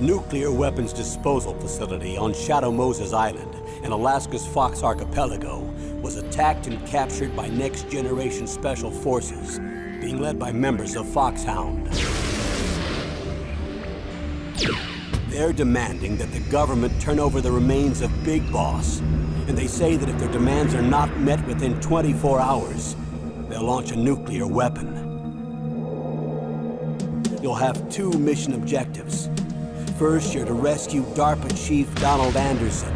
nuclear weapons disposal facility on Shadow Moses Island in Alaska's Fox Archipelago was attacked and captured by next-generation special forces, being led by members of Foxhound. They're demanding that the government turn over the remains of Big Boss, and they say that if their demands are not met within 24 hours, they'll launch a nuclear weapon. You'll have two mission objectives. First, you're to rescue DARPA Chief Donald Anderson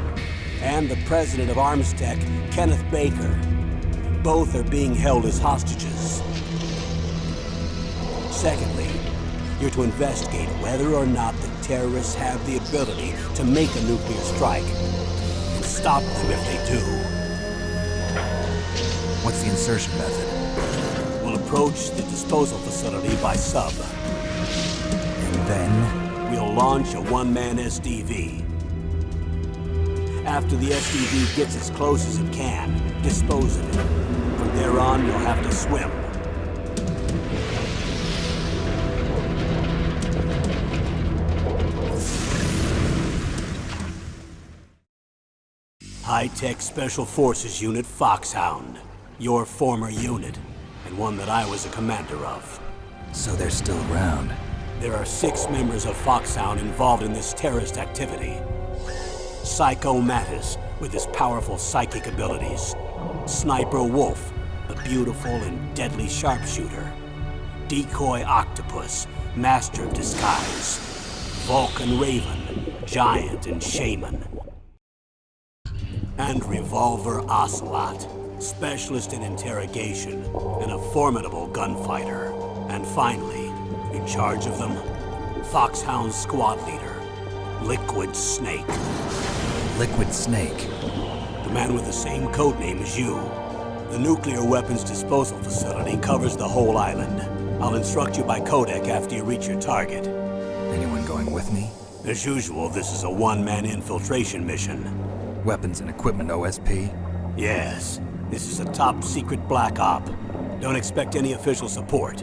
and the president of Armstech, Kenneth Baker. Both are being held as hostages. Secondly, you're to investigate whether or not the terrorists have the ability to make a nuclear strike and stop them if they do. What's the insertion method? We'll approach the disposal facility by sub. And then? We'll launch a one-man SDV. After the SDV gets as close as it can, dispose of it. From there on, you'll have to swim. High-Tech Special Forces Unit Foxhound. Your former unit, and one that I was a commander of. So they're still around. There are 6 members of Foxhound involved in this terrorist activity. Psycho Mattis, with his powerful psychic abilities. Sniper Wolf, the beautiful and deadly sharpshooter. Decoy Octopus, master of disguise. Vulcan Raven, giant and shaman. And Revolver Ocelot, specialist in interrogation and a formidable gunfighter. And finally, in charge of them, Foxhound squad leader, Liquid Snake. Liquid Snake? The man with the same codename as you. The nuclear weapons disposal facility covers the whole island. I'll instruct you by codec after you reach your target. Anyone going with me? As usual, this is a one-man infiltration mission. Weapons and equipment OSP? Yes. This is a top-secret black op. Don't expect any official support.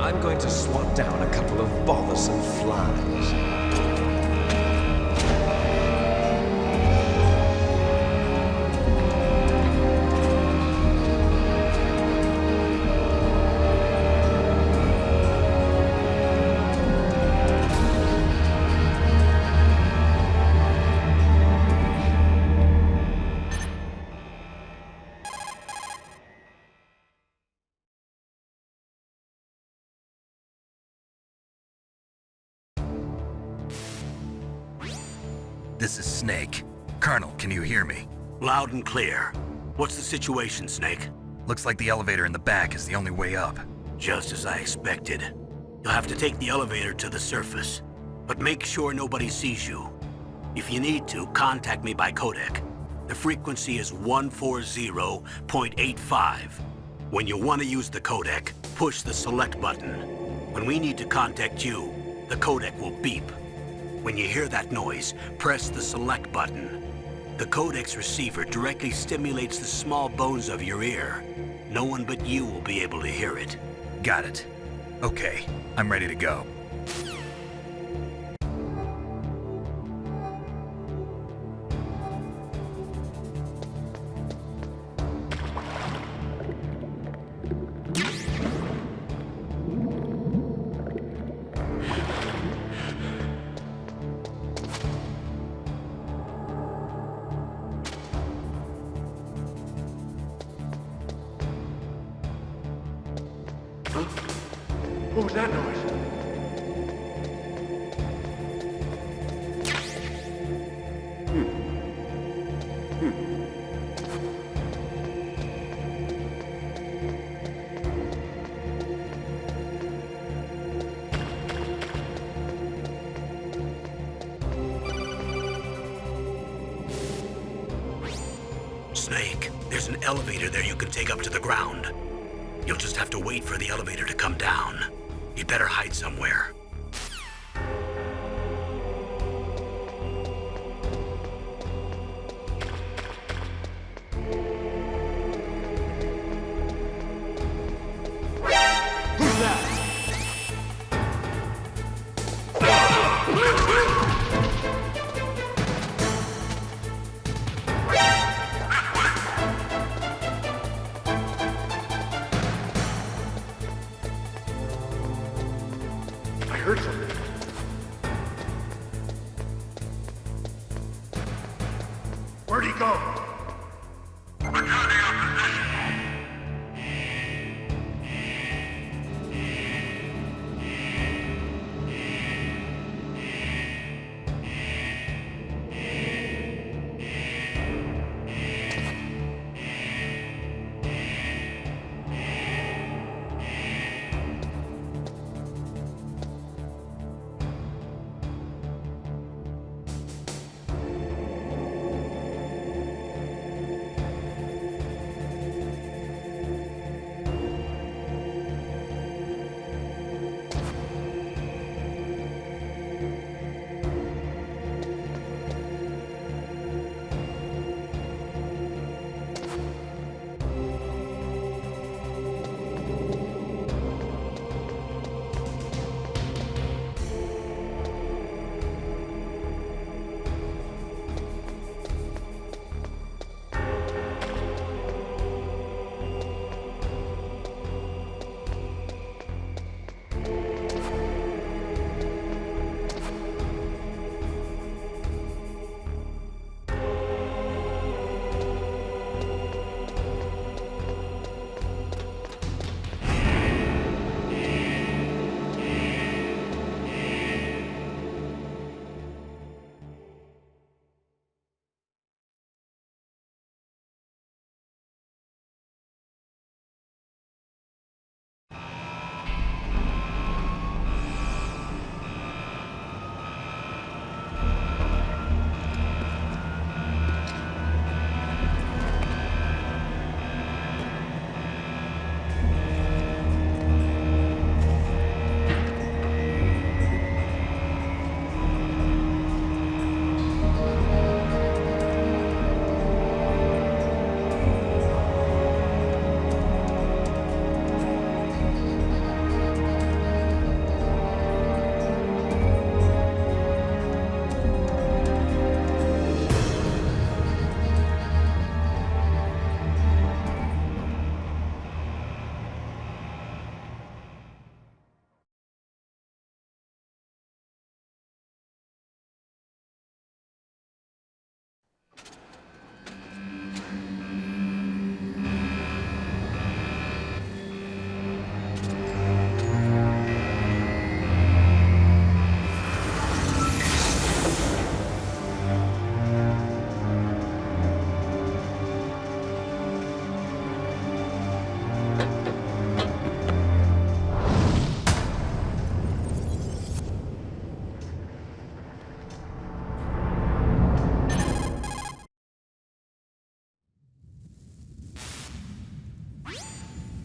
I'm going to swat down a couple of bothersome flies. This is Snake. Colonel, can you hear me? Loud and clear. What's the situation, Snake? Looks like the elevator in the back is the only way up. Just as I expected. You'll have to take the elevator to the surface, but make sure nobody sees you. If you need to, contact me by codec. The frequency is 140.85. When you want to use the codec, push the select button. When we need to contact you, the codec will beep. When you hear that noise, press the select button. The codec's receiver directly stimulates the small bones of your ear. No one but you will be able to hear it. Got it. Okay, I'm ready to go. What was that noise? Snake, there's an elevator there you can take up to the ground. You'll just have to wait for the elevator to come down. You'd better hide somewhere. Who's that? I heard something. Where'd he go?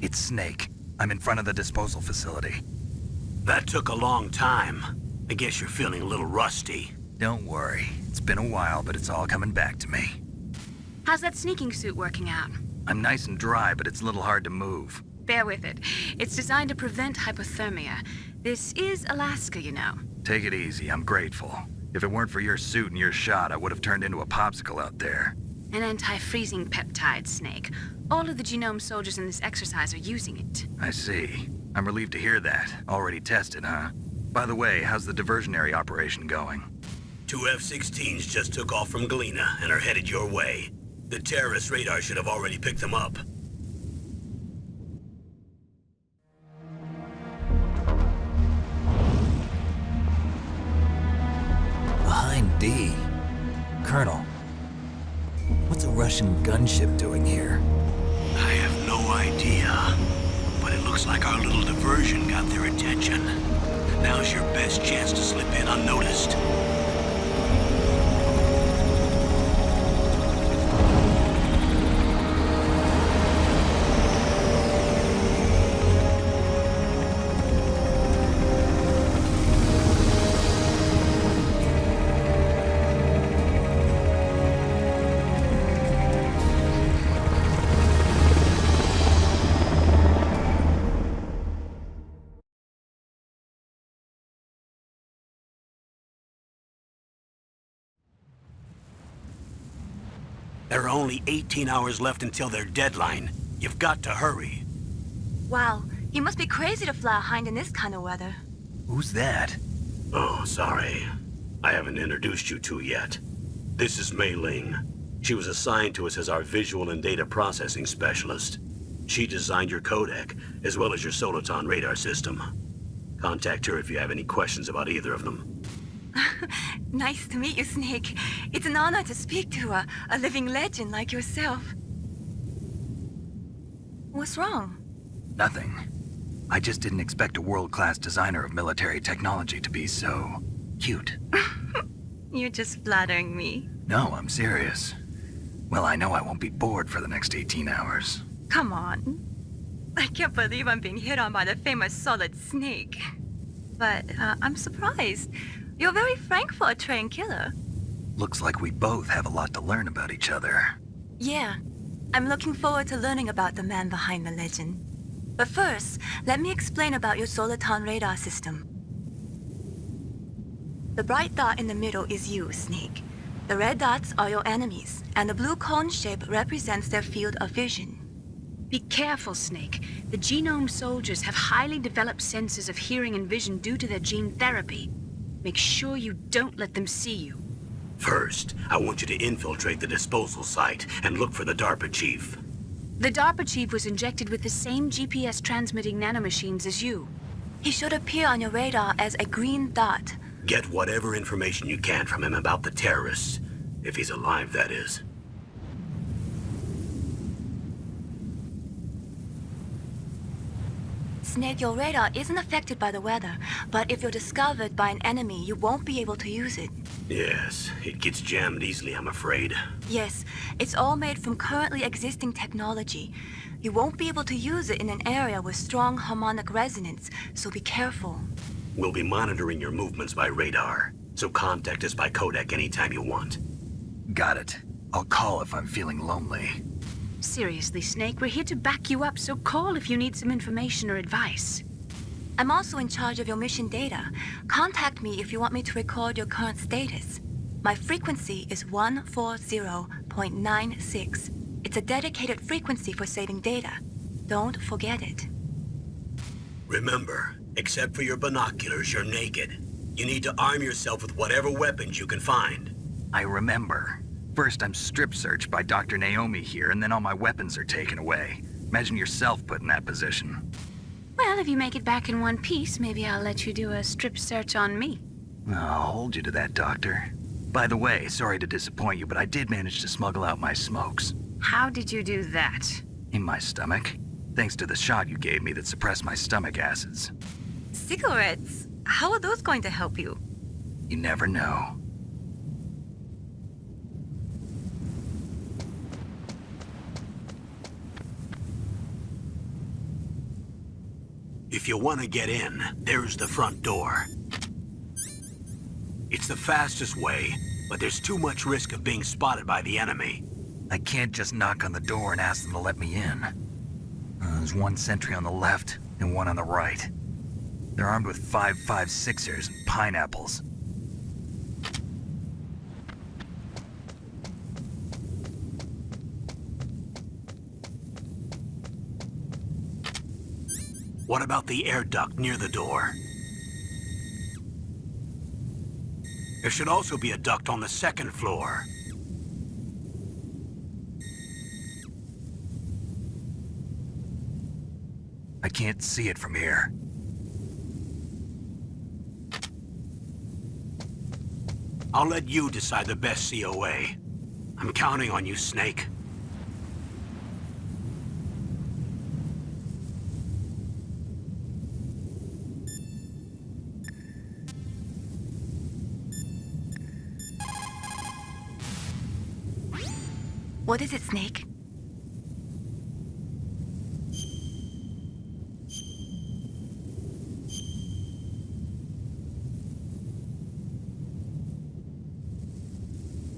It's Snake. I'm in front of the disposal facility. That took a long time. I guess you're feeling a little rusty. Don't worry. It's been a while, but it's all coming back to me. How's that sneaking suit working out? I'm nice and dry, but it's a little hard to move. Bear with it. It's designed to prevent hypothermia. This is Alaska, you know. Take it easy, I'm grateful. If it weren't for your suit and your shot, I would have turned into a popsicle out there. An anti-freezing peptide, Snake. All of the genome soldiers in this exercise are using it. I see. I'm relieved to hear that. Already tested, huh? By the way, how's the diversionary operation going? 2 F-16s just took off from Galena and are headed your way. The terrorist radar should have already picked them up. Behind D. Colonel, what's a Russian gunship doing here? I have no idea, but it looks like our little diversion got their attention. Now's your best chance to slip in unnoticed. There are only 18 hours left until their deadline. You've got to hurry. Wow, you must be crazy to fly a hind in this kind of weather. Who's that? Oh, sorry. I haven't introduced you to yet. This is Mei Ling. She was assigned to us as our visual and data processing specialist. She designed your codec, as well as your Soliton radar system. Contact her if you have any questions about either of them. Nice to meet you, Snake. It's an honor to speak to a living legend like yourself. What's wrong? Nothing. I just didn't expect a world-class designer of military technology to be so cute. You're just flattering me. No, I'm serious. Well, I know I won't be bored for the next 18 hours. Come on. I can't believe I'm being hit on by the famous Solid Snake. But I'm surprised. You're very frank for a trained killer. Looks like we both have a lot to learn about each other. Yeah, I'm looking forward to learning about the man behind the legend. But first, let me explain about your Soliton radar system. The bright dot in the middle is you, Snake. The red dots are your enemies, and the blue cone shape represents their field of vision. Be careful, Snake. The genome soldiers have highly developed senses of hearing and vision due to their gene therapy. Make sure you don't let them see you. First, I want you to infiltrate the disposal site and look for the DARPA chief. The DARPA chief was injected with the same GPS transmitting nanomachines as you. He should appear on your radar as a green dot. Get whatever information you can from him about the terrorists. If he's alive, that is. Snake, your radar isn't affected by the weather, but if you're discovered by an enemy, you won't be able to use it. Yes, it gets jammed easily, I'm afraid. Yes, it's all made from currently existing technology. You won't be able to use it in an area with strong harmonic resonance, so be careful. We'll be monitoring your movements by radar, so contact us by codec anytime you want. Got it. I'll call if I'm feeling lonely. Seriously, Snake, we're here to back you up, so call if you need some information or advice. I'm also in charge of your mission data. Contact me if you want me to record your current status. My frequency is 140.96. It's a dedicated frequency for saving data. Don't forget it. Remember, except for your binoculars, you're naked. You need to arm yourself with whatever weapons you can find. I remember. First, I'm strip searched by Dr. Naomi here, and then all my weapons are taken away. Imagine yourself put in that position. Well, if you make it back in one piece, maybe I'll let you do a strip search on me. I'll hold you to that, Doctor. By the way, sorry to disappoint you, but I did manage to smuggle out my smokes. How did you do that? In my stomach. Thanks to the shot you gave me that suppressed my stomach acids. Cigarettes? How are those going to help you? You never know. If you want to get in, there's the front door. It's the fastest way, but there's too much risk of being spotted by the enemy. I can't just knock on the door and ask them to let me in. There's one sentry on the left and one on the right. They're armed with 5.56ers and pineapples. What about the air duct near the door? There should also be a duct on the second floor. I can't see it from here. I'll let you decide the best COA. I'm counting on you, Snake. What is it, Snake?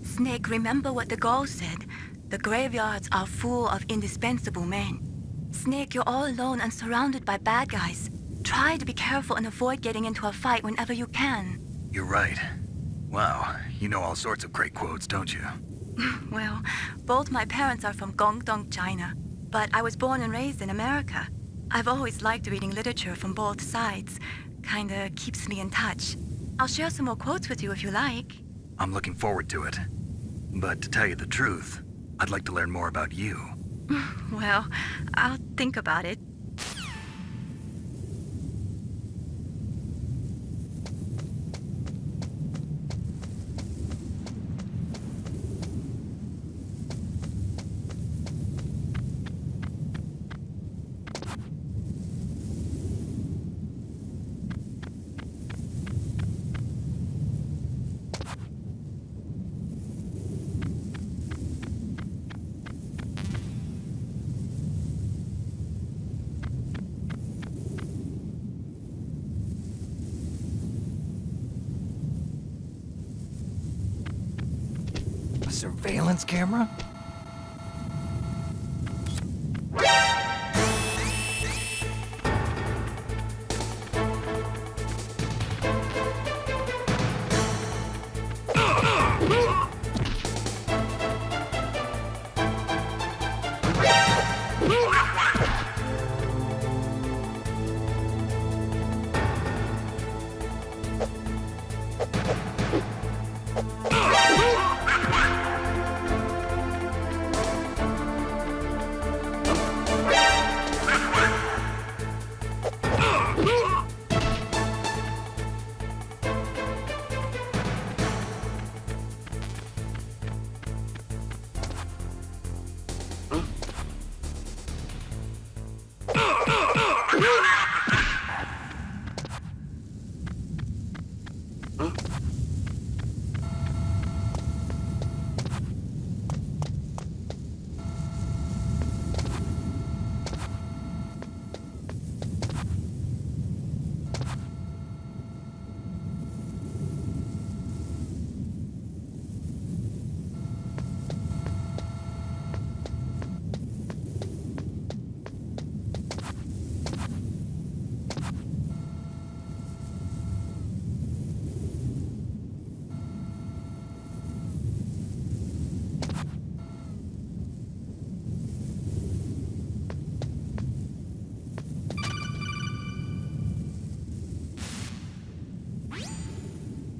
Snake, remember what the Gauls said. The graveyards are full of indispensable men. Snake, you're all alone and surrounded by bad guys. Try to be careful and avoid getting into a fight whenever you can. You're right. Wow, you know all sorts of great quotes, don't you? Well, both my parents are from Guangdong, China, but I was born and raised in America. I've always liked reading literature from both sides. Kinda keeps me in touch. I'll share some more quotes with you if you like. I'm looking forward to it. But to tell you the truth, I'd like to learn more about you. Well, I'll think about it. A surveillance camera?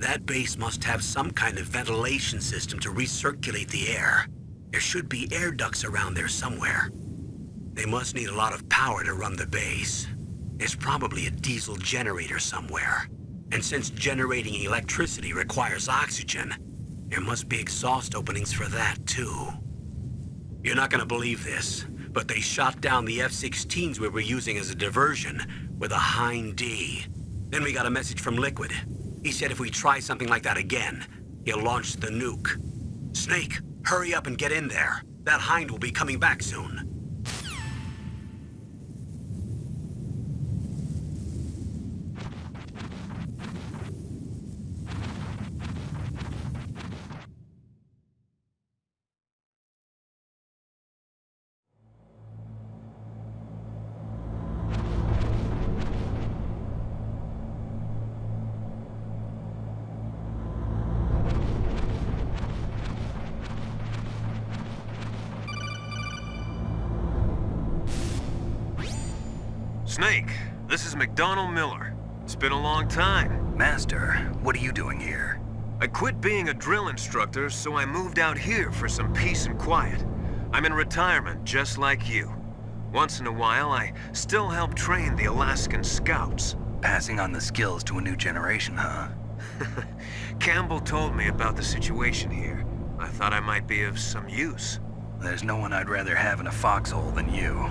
That base must have some kind of ventilation system to recirculate the air. There should be air ducts around there somewhere. They must need a lot of power to run the base. There's probably a diesel generator somewhere. And since generating electricity requires oxygen, there must be exhaust openings for that too. You're not gonna believe this, but they shot down the F-16s we were using as a diversion with a Hind D. Then we got a message from Liquid. He said if we try something like that again, he'll launch the nuke. Snake, hurry up and get in there. That Hind will be coming back soon. Snake, this is McDonald Miller. It's been a long time. Master, what are you doing here? I quit being a drill instructor, so I moved out here for some peace and quiet. I'm in retirement, just like you. Once in a while, I still help train the Alaskan Scouts. Passing on the skills to a new generation, huh? Campbell told me about the situation here. I thought I might be of some use. There's no one I'd rather have in a foxhole than you.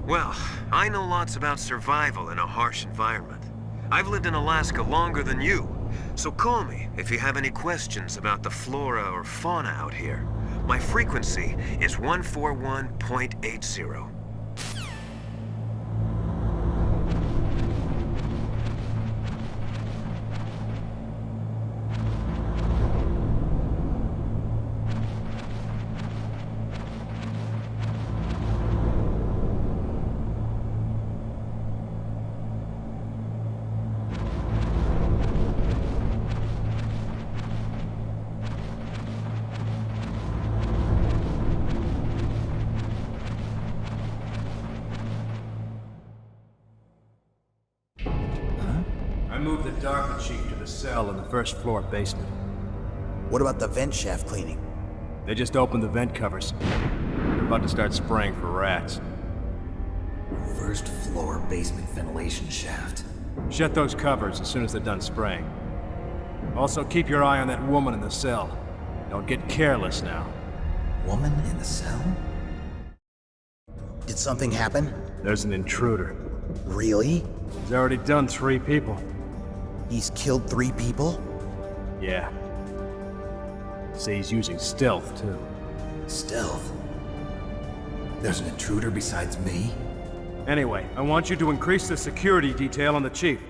Well, I know lots about survival in a harsh environment. I've lived in Alaska longer than you, so call me if you have any questions about the flora or fauna out here. My frequency is 141.80. I moved the DARPA chief to the cell in the first floor basement. What about the vent shaft cleaning? They just opened the vent covers. They're about to start spraying for rats. First floor basement ventilation shaft. Shut those covers as soon as they're done spraying. Also, keep your eye on that woman in the cell. Don't get careless now. Woman in the cell? Did something happen? There's an intruder. Really? He's already done 3 people. He's killed 3 people? Yeah. Say he's using stealth, too. Stealth? There's an intruder besides me? Anyway, I want you to increase the security detail on the chief.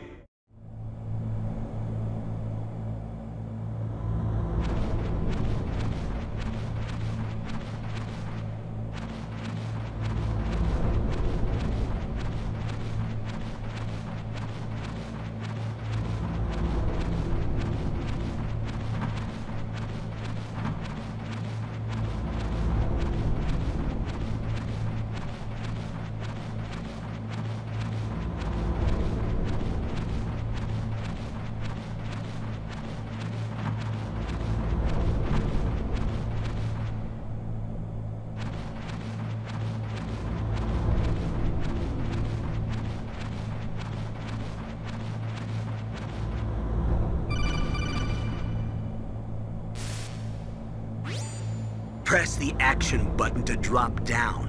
Press the action button to drop down.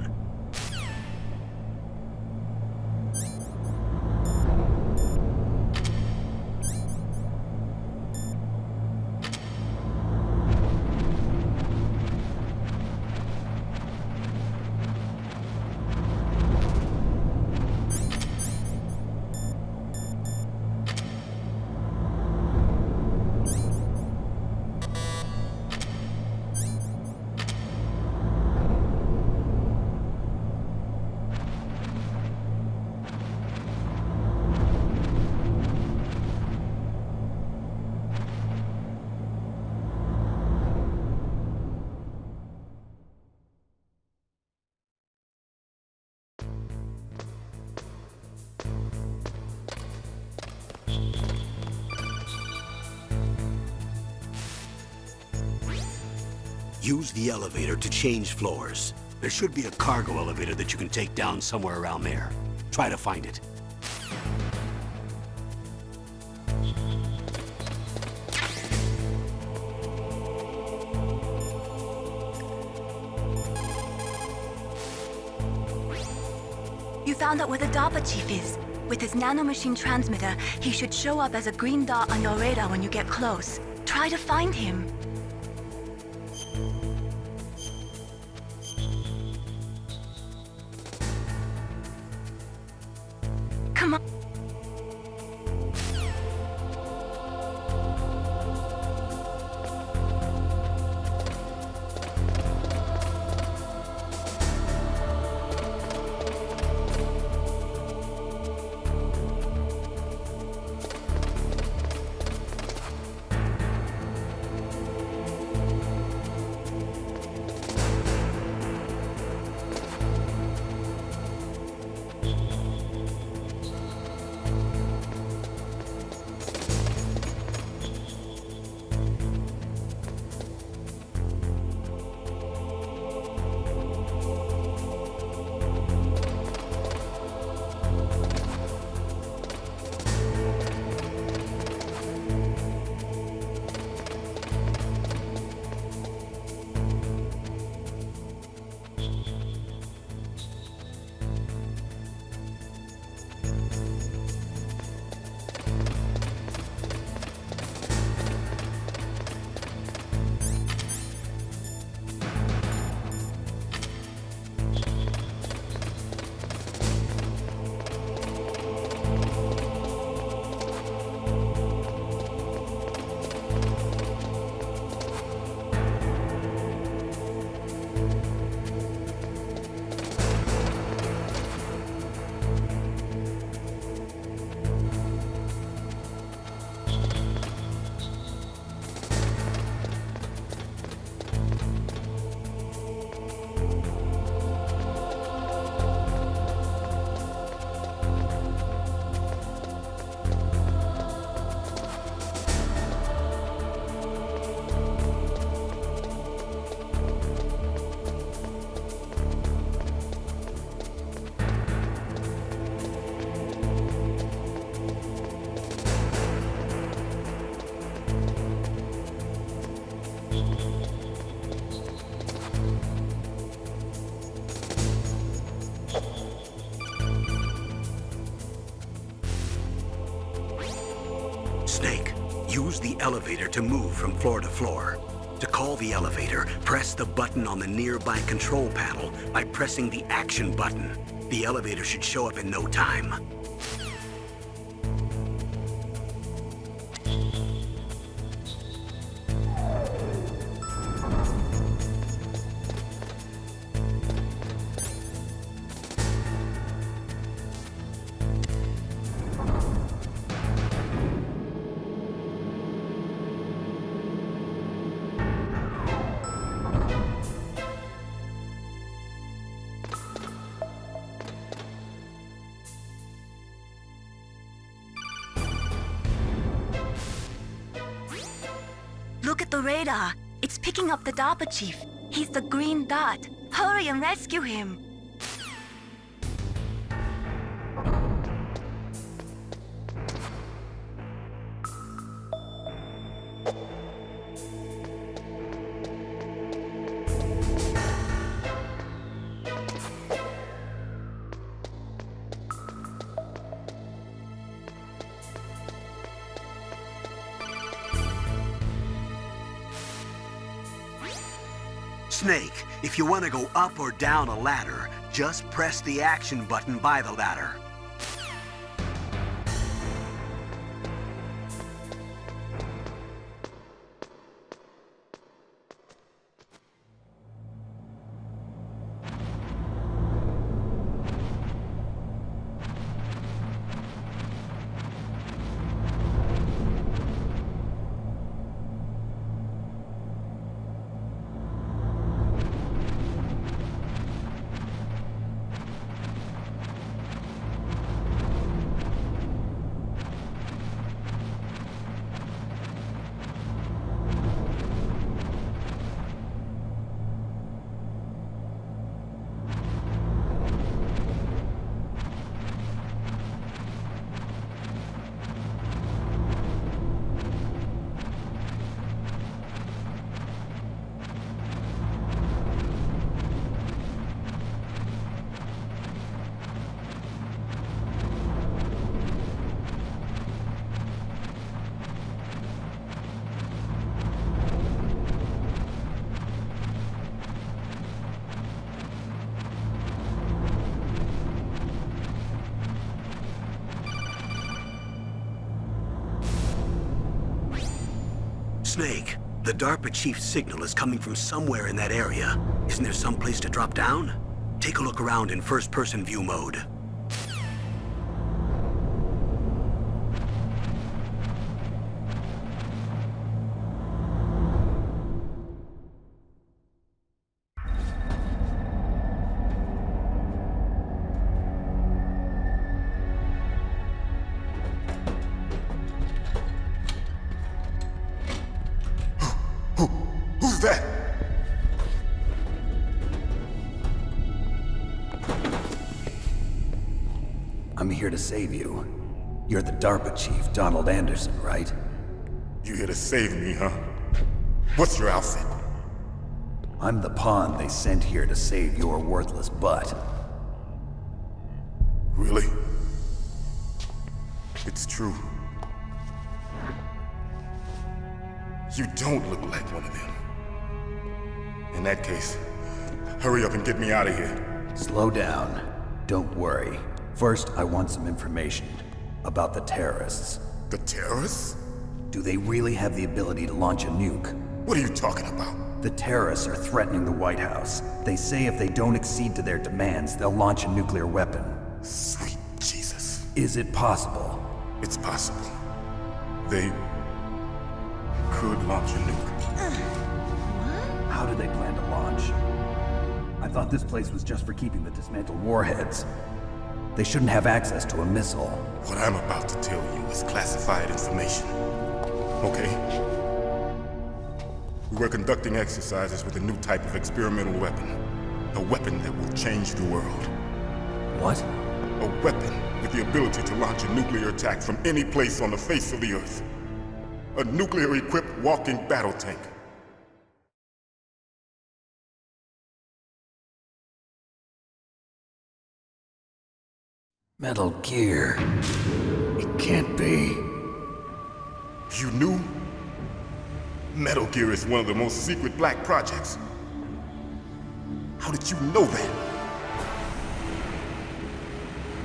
Use the elevator to change floors. There should be a cargo elevator that you can take down somewhere around there. Try to find it. You found out where the DARPA chief is. With his nanomachine transmitter, he should show up as a green dot on your radar when you get close. Try to find him. Come on. cause the elevator to move from floor to floor. To call the elevator, press the button on the nearby control panel by pressing the action button. The elevator should show up in no time. Look at the radar. It's picking up the DARPA chief. He's the green dot. Hurry and rescue him. Snake, if you want to go up or down a ladder, just press the action button by the ladder. Snake, the DARPA chief's signal is coming from somewhere in that area. Isn't there some place to drop down? Take a look around in first-person view mode. Who's that? I'm here to save you. You're the DARPA chief, Donald Anderson, right? You here to save me, huh? What's your outfit? I'm the pawn they sent here to save your worthless butt. Really? It's true. You don't look like one of them. In that case, hurry up and get me out of here. Slow down. Don't worry. First, I want some information about the terrorists. The terrorists? Do they really have the ability to launch a nuke? What are you talking about? The terrorists are threatening the White House. They say if they don't accede to their demands, they'll launch a nuclear weapon. Sweet Jesus. Is it possible? It's possible. They could launch a nuke. How do they plan to launch? I thought this place was just for keeping the dismantled warheads. They shouldn't have access to a missile. What I'm about to tell you is classified information. Okay? We were conducting exercises with a new type of experimental weapon. A weapon that will change the world. What? A weapon with the ability to launch a nuclear attack from any place on the face of the Earth. A nuclear-equipped walking battle tank. Metal Gear. It can't be. You knew? Metal Gear is one of the most secret black projects. How did you know that?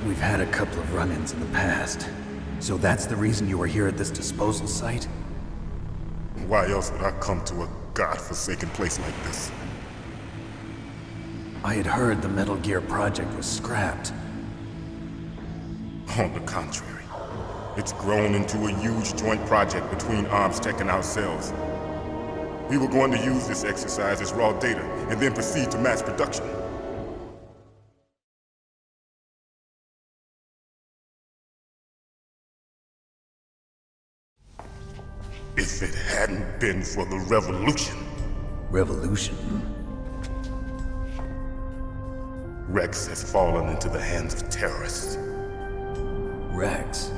We've had a couple of run-ins in the past. So that's the reason you were here at this disposal site? Why else would I come to a godforsaken place like this? I had heard the Metal Gear project was scrapped. On the contrary, it's grown into a huge joint project between ArmsTech and ourselves. We were going to use this exercise as raw data and then proceed to mass production. If it hadn't been for the revolution. Revolution? Rex has fallen into the hands of terrorists. Rex?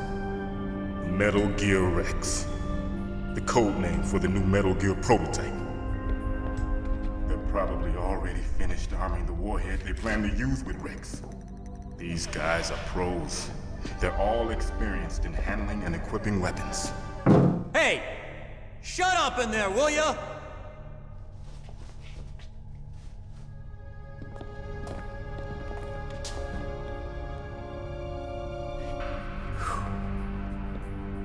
Metal Gear Rex. The code name for the new Metal Gear prototype. They're probably already finished arming the warhead they plan to use with Rex. These guys are pros. They're all experienced in handling and equipping weapons. Hey! Shut up in there, will ya?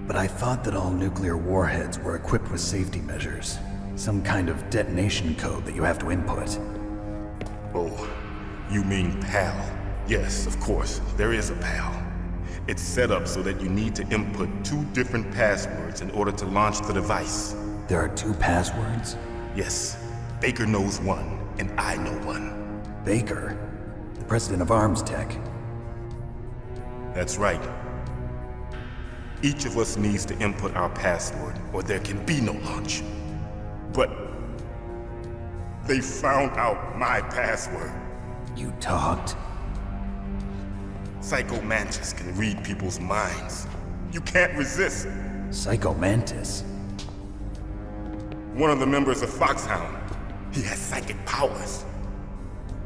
But I thought that all nuclear warheads were equipped with safety measures. Some kind of detonation code that you have to input. Oh, you mean PAL? Yes, of course, there is a PAL. It's set up so that you need to input 2 different passwords in order to launch the device. There are 2 passwords? Yes, Baker knows one, and I know one. Baker? The president of ArmsTech? That's right. Each of us needs to input our password, or there can be no launch. But they found out my password. You talked? Psycho Mantis can read people's minds. You can't resist. Psycho Mantis? One of the members of Foxhound. He has psychic powers.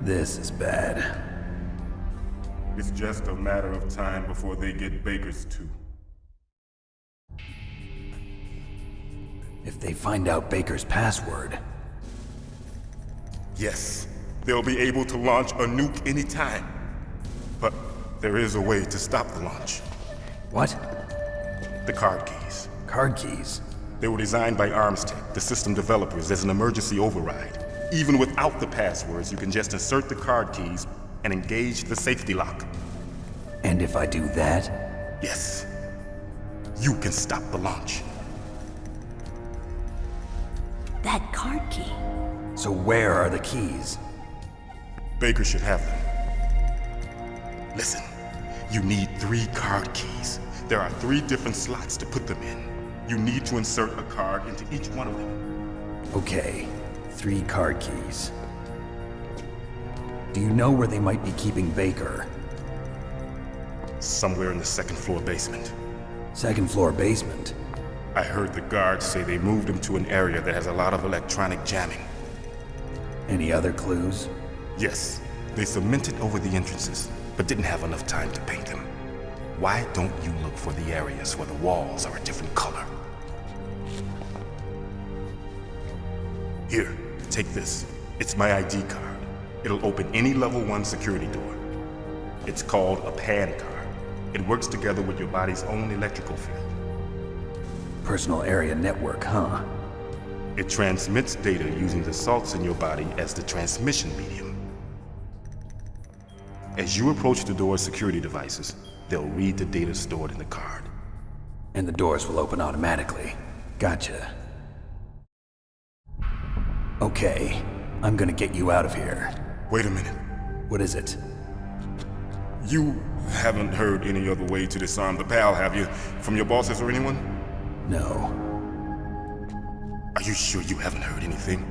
This is bad. It's just a matter of time before they get Baker's too. If they find out Baker's password... Yes, they'll be able to launch a nuke anytime. But there is a way to stop the launch. What? The card keys. Card keys? They were designed by ArmsTech, the system developers, as an emergency override. Even without the passwords, you can just insert the card keys and engage the safety lock. And if I do that? Yes. You can stop the launch. That card key. So where are the keys? Baker should have them. Listen, you need 3 card keys. There are 3 different slots to put them in. You need to insert a card into each one of them. Okay, 3 card keys. Do you know where they might be keeping Baker? Somewhere in the 2nd floor basement. 2nd floor basement? I heard the guards say they moved him to an area that has a lot of electronic jamming. Any other clues? Yes, they cemented over the entrances, but didn't have enough time to paint them. Why don't you look for the areas where the walls are a different color? Here, take this. It's my ID card. It'll open any level 1 security door. It's called a PAN card. It works together with your body's own electrical field. Personal area network, huh? It transmits data using the salts in your body as the transmission medium. As you approach the door's security devices, they'll read the data stored in the card. And the doors will open automatically. Gotcha. Okay, I'm gonna get you out of here. Wait a minute. What is it? You haven't heard any other way to disarm the PAL, have you? From your bosses or anyone? No. Are you sure you haven't heard anything?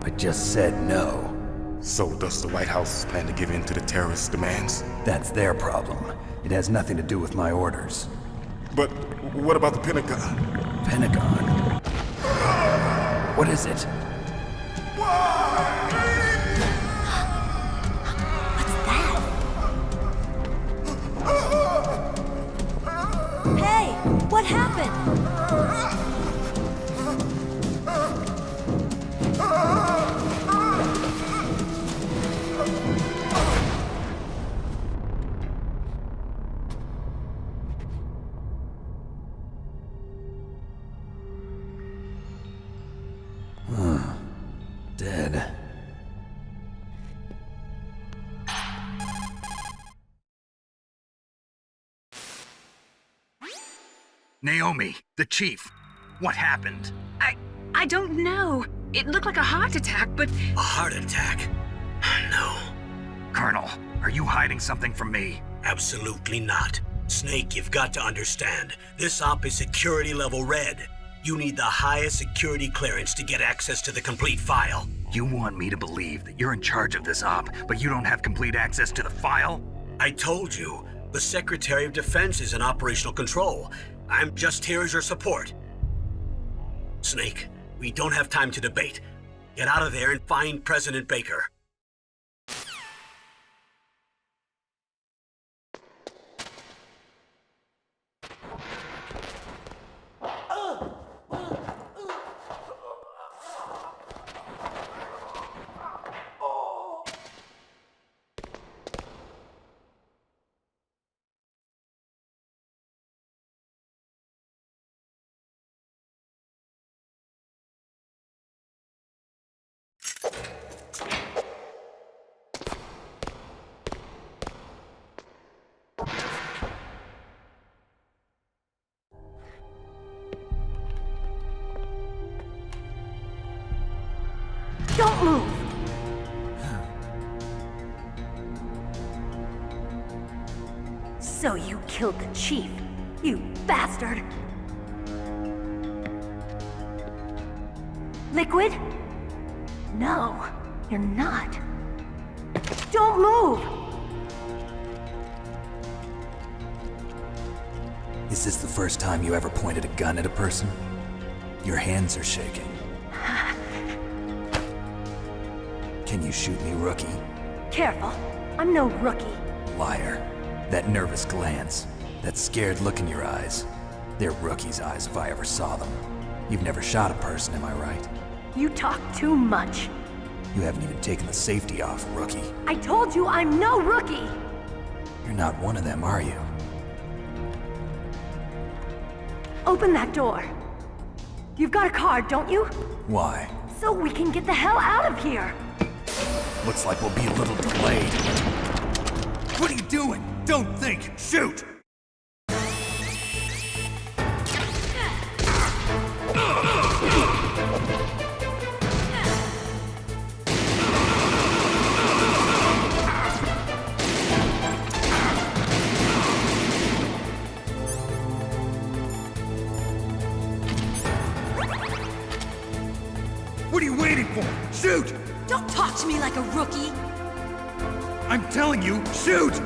I just said no. So does the White House plan to give in to the terrorists' demands? That's their problem. It has nothing to do with my orders. But what about the Pentagon? Pentagon? What is it? What's that? Hey, what happened? Naomi, the chief. What happened? I don't know. It looked like a heart attack, but... A heart attack? No. Colonel, are you hiding something from me? Absolutely not. Snake, you've got to understand. This op is security level red. You need the highest security clearance to get access to the complete file. You want me to believe that you're in charge of this op, but you don't have complete access to the file? I told you, the Secretary of Defense is in operational control. I'm just here as your support. Snake, we don't have time to debate. Get out of there and find President Baker. Don't move! So you killed the chief, you bastard! Liquid? No, you're not. Don't move! Is this the first time you ever pointed a gun at a person? Your hands are shaking. Can you shoot me, rookie? Careful, I'm no rookie. Liar. That nervous glance, that scared look in your eyes. They're rookie's eyes if I ever saw them. You've never shot a person, am I right? You talk too much. You haven't even taken the safety off, rookie. I told you I'm no rookie! You're not one of them, are you? Open that door. You've got a card, don't you? Why? So we can get the hell out of here! Looks like we'll be a little delayed. What are you doing? Don't think! Shoot! What are you waiting for? Shoot! Don't talk to me like a rookie! I'm telling you, shoot!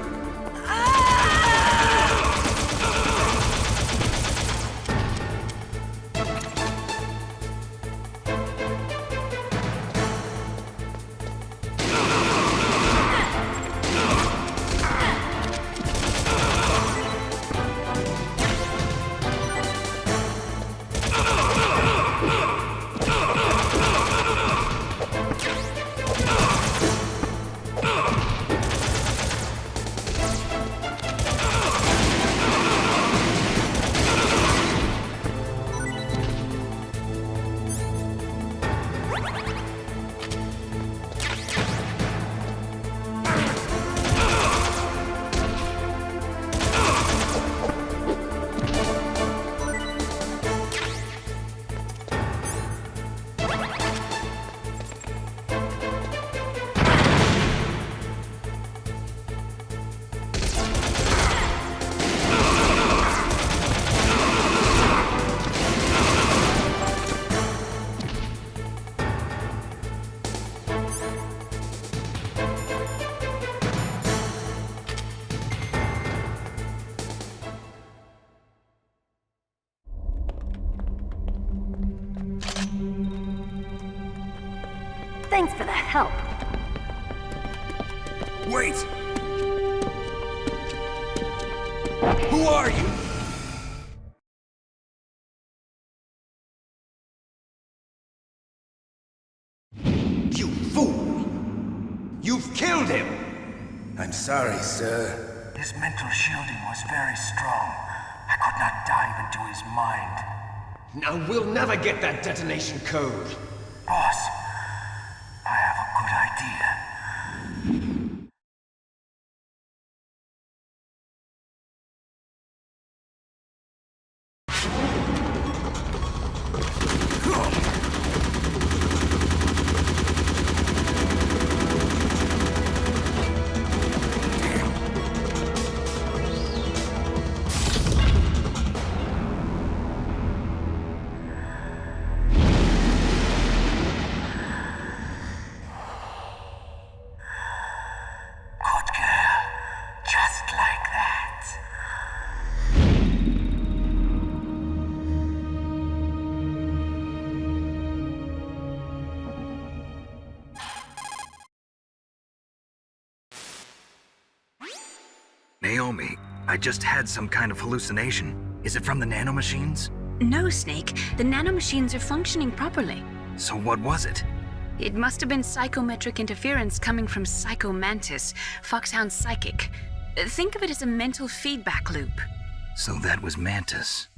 Thanks for the help. Wait! Who are you? You fool! You've killed him! I'm sorry, sir. His mental shielding was very strong. I could not dive into his mind. Now we'll never get that detonation code. Boss, I have a good idea. Naomi, I just had some kind of hallucination. Is it from the nanomachines? No, Snake. The nanomachines are functioning properly. So what was it? It must have been psychometric interference coming from Psycho Mantis, Foxhound's psychic. Think of it as a mental feedback loop. So that was Mantis.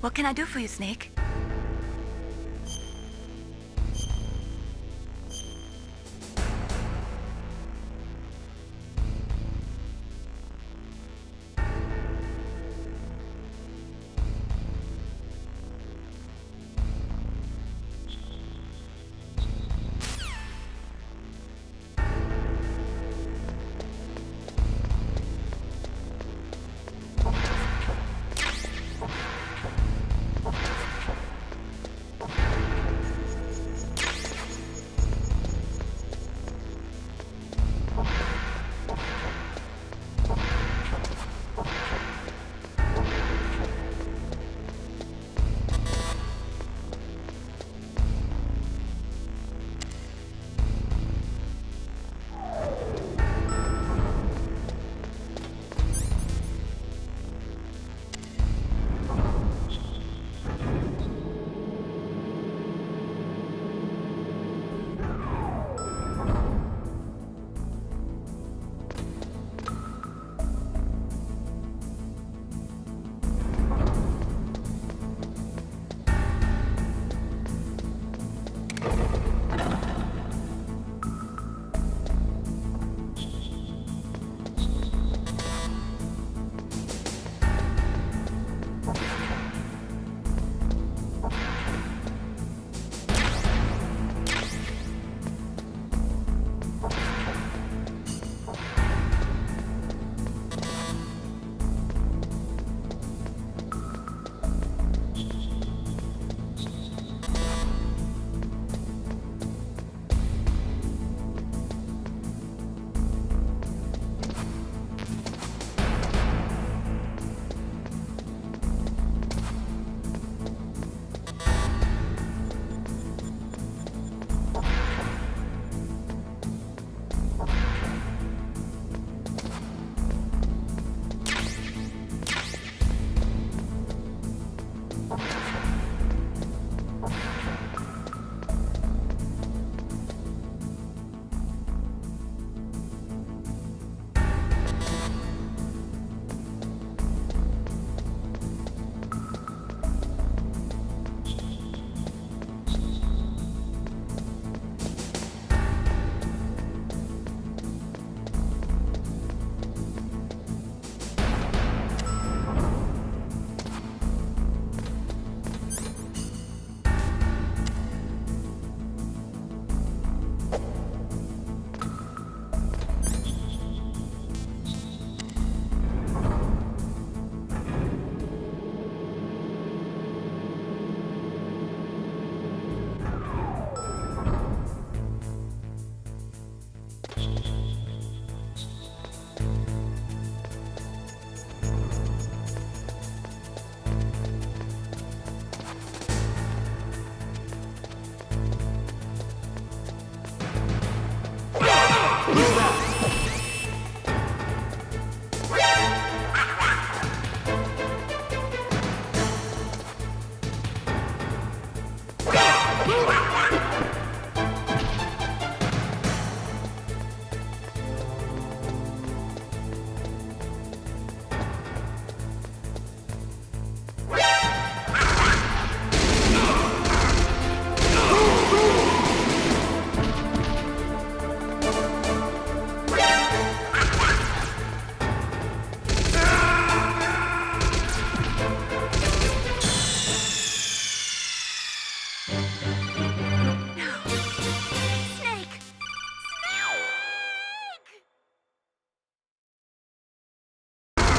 What can I do for you, Snake?